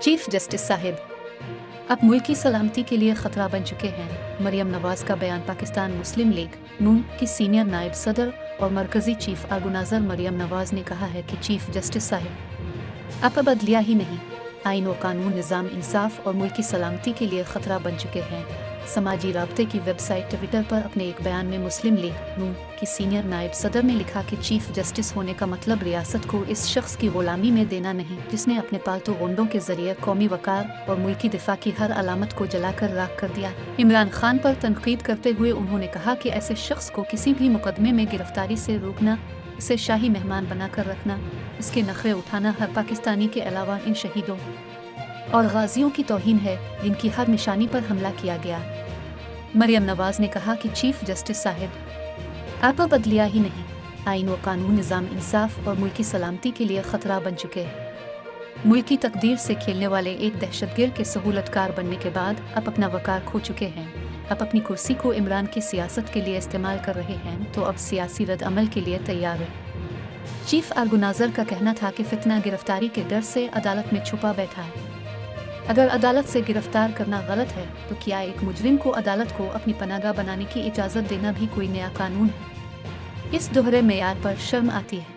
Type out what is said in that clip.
Chief justice Sahib अब मुल्की सलामती के लिए खतरा बन चुके हैं। मरियम नवाज का बयान। पाकिस्तान मुस्लिम लीग नून की सीनियर नायब सदर और मरकजी चीफ ऑर्गेनाइजर मरियम नवाज ने कहा है कि चीफ जस्टिस साहिब अब बदलिया ही नहीं, आइन व कानून, निज़ाम, इंसाफ और मुल्की सलामती के लिए खतरा बन चुके हैं। समाजी राब्ते की वेबसाइट ट्विटर पर अपने एक बयान में मुस्लिम लीग नून की सीनियर नायब सदर ने लिखा कि चीफ जस्टिस होने का मतलब रियासत को इस शख्स की गुलामी में देना नहीं जिसने अपने पालतू गुंडों के जरिए कौमी वकार और मुल्की दिफा की हर अलामत को जलाकर राख कर दिया। इमरान खान पर तनकीद करते हुए उन्होंने कहा कि ऐसे शख्स को किसी भी मुकदमे में गिरफ्तारी से रोकना, इसे शाही मेहमान बनाकर रखना, इसके नखरे उठाना हर पाकिस्तानी के अलावा इन शहीदों और गाजियों की तौहीन है जिनकी हर निशानी पर हमला किया गया। मरियम नवाज ने कहा कि चीफ जस्टिस साहिब आप बदलिया ही नहीं, आइन व कानून, निज़ाम, इंसाफ और मुल्की सलामती के लिए खतरा बन चुके हैं। मुल्की तकदीर से खेलने वाले एक दहशतगर्द के सहूलतकार बनने के बाद अब अपना वकार खो चुके हैं। अब अपनी कुर्सी को इमरान की सियासत के लिए इस्तेमाल कर रहे हैं तो अब सियासी रद्द अमल के लिए तैयार है। चीफ ऑर्गेनाइजर का कहना था कि फितना गिरफ्तारी के डर से अदालत में छुपा बैठा है। अगर अदालत से गिरफ्तार करना गलत है तो क्या एक मुजरिम को अदालत को अपनी पनाहगाह बनाने की इजाज़त देना भी कोई नया कानून है? इस दोहरे मेयार पर शर्म आती है।